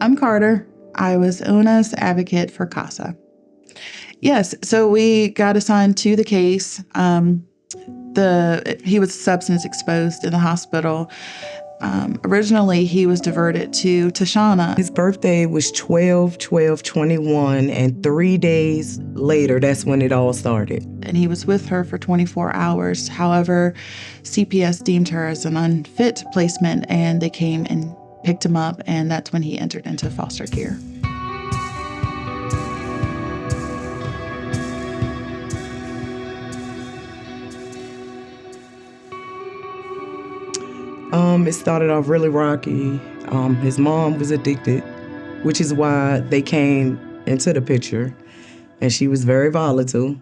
I'm Carter. I was Una's advocate for CASA. Yes, so we got assigned to the case. He was substance exposed in the hospital. Originally, he was diverted to Tashaunna. His birthday was 12/12/21, and 3 days later, that's when it all started. And he was with her for 24 hours. However, CPS deemed her as an unfit placement, and they came and picked him up, and that's when he entered into foster care. It started off really rocky. His mom was addicted, which is why they came into the picture. And she was very volatile,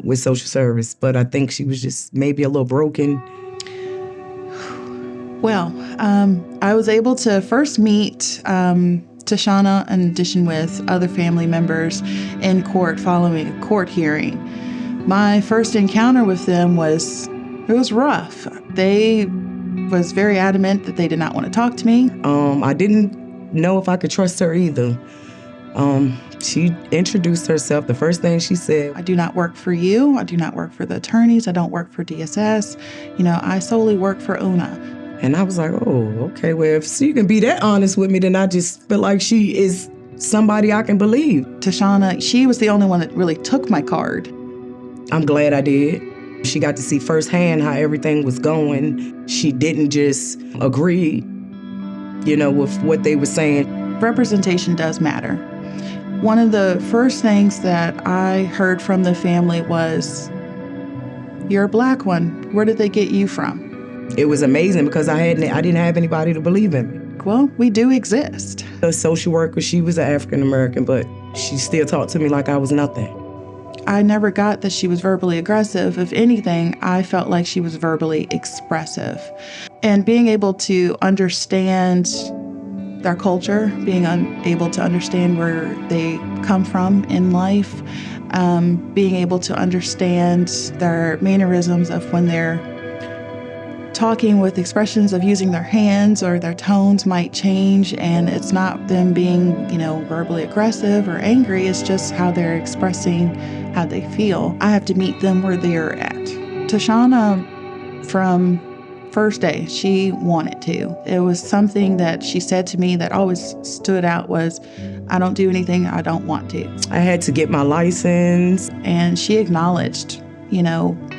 with social service. But I think she was just maybe a little broken. Well, I was able to first meet Tashaunna in addition with other family members in court following a court hearing. My first encounter with them was rough. They was very adamant that they did not want to talk to me. I didn't know if I could trust her either. She introduced herself. The first thing she said, I do not work for you. I do not work for the attorneys. I don't work for DSS. I solely work for Una. And I was like, oh, okay, well, if she can be that honest with me, then I just feel like she is somebody I can believe. Tashaunna, she was the only one that really took my card. I'm glad I did. She got to see firsthand how everything was going. She didn't just agree, with what they were saying. Representation does matter. One of the first things that I heard from the family was, you're a Black one. Where did they get you from? It was amazing because I didn't have anybody to believe in me. Well, we do exist. The social worker, she was an African American, but she still talked to me like I was nothing. I never got that she was verbally aggressive. If anything, I felt like she was verbally expressive. And being able to understand their culture, being able to understand where they come from in life, being able to understand their mannerisms of when they're talking with expressions of using their hands or their tones might change, and it's not them being, verbally aggressive or angry, it's just how they're expressing how they feel. I have to meet them where they're at. Tashaunna, from first day, she wanted to. It was something that she said to me that always stood out was, I don't do anything I don't want to. I had to get my license. And she acknowledged,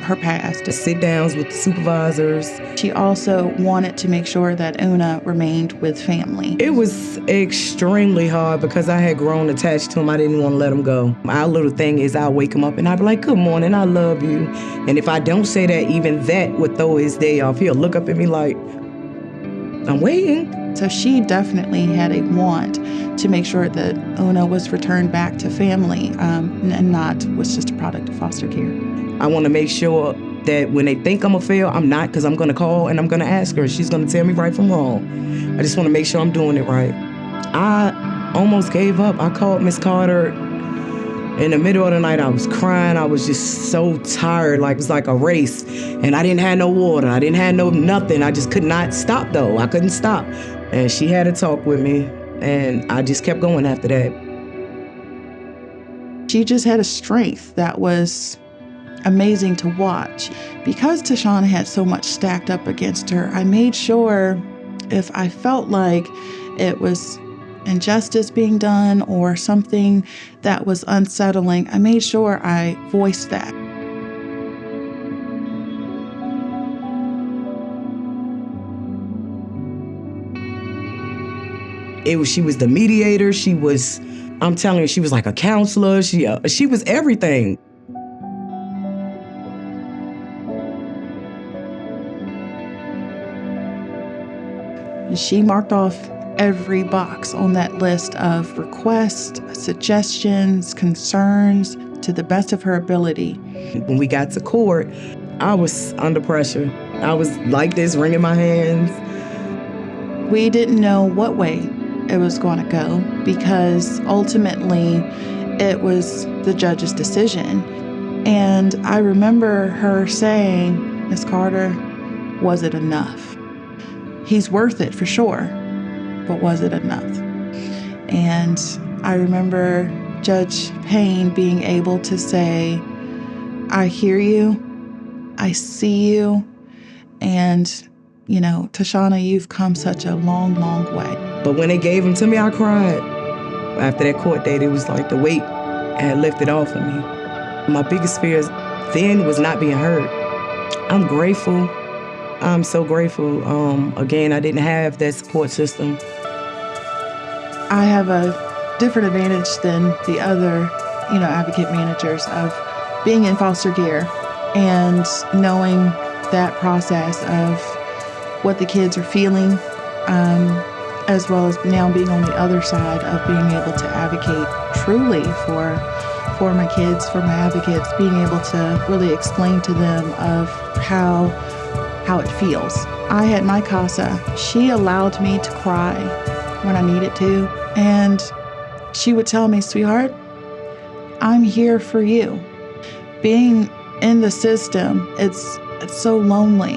her past. Sit-downs with the supervisors. She also wanted to make sure that Una remained with family. It was extremely hard because I had grown attached to him. I didn't want to let him go. Our little thing is I'll wake him up and I'll be like, good morning, I love you. And if I don't say that, even that would throw his day off. He'll look up at me like, I'm waiting. So she definitely had a want to make sure that Una was returned back to family and not was just a product of foster care. I want to make sure that when they think I'm a fail, I'm not, because I'm going to call and I'm going to ask her. She's going to tell me right from wrong. I just want to make sure I'm doing it right. I almost gave up. I called Miss Carter in the middle of the night. I was crying. I was just so tired. It was like a race. And I didn't have no water. I didn't have no nothing. I just could not stop, though. I couldn't stop. And she had to talk with me. And I just kept going after that. She just had a strength that was amazing to watch. Because Tashaunna had so much stacked up against her, I made sure if I felt like it was injustice being done or something that was unsettling, I made sure I voiced that. She was the mediator. I'm telling you, she was like a counselor. She was everything. She marked off every box on that list of requests, suggestions, concerns to the best of her ability. When we got to court, I was under pressure. I was like this, wringing my hands. We didn't know what way it was going to go because ultimately it was the judge's decision. And I remember her saying, Miss Carter, was it enough? He's worth it for sure, but was it enough? And I remember Judge Payne being able to say, I hear you, I see you, and, Tashaunna, you've come such a long, long way. But when they gave him to me, I cried. After that court date, it was like the weight had lifted off of me. My biggest fear then was not being heard. I'm grateful. I'm so grateful. Again, I didn't have that support system. I have a different advantage than the other, advocate managers of being in foster care and knowing that process of what the kids are feeling, as well as now being on the other side of being able to advocate truly for my kids, for my advocates, being able to really explain to them of how it feels. I had my CASA. She allowed me to cry when I needed to, and she would tell me, sweetheart, I'm here for you. Being in the system, it's so lonely.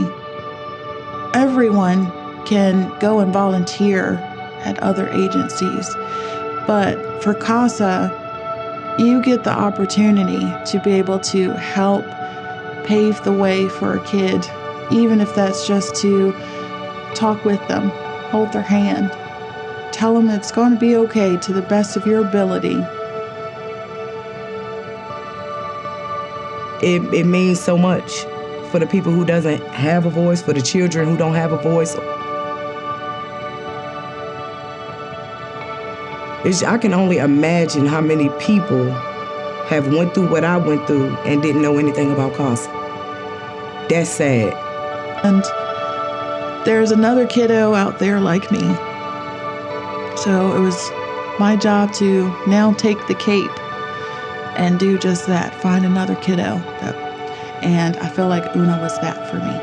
Everyone can go and volunteer at other agencies, but for CASA, you get the opportunity to be able to help pave the way for a kid, even if that's just to talk with them, hold their hand, tell them it's going to be okay to the best of your ability. It means so much for the people who doesn't have a voice, for the children who don't have a voice. I can only imagine how many people have went through what I went through and didn't know anything about CASA. That's sad. And there's another kiddo out there like me. So it was my job to now take the cape and do just that, find another kiddo. And I feel like Una was that for me.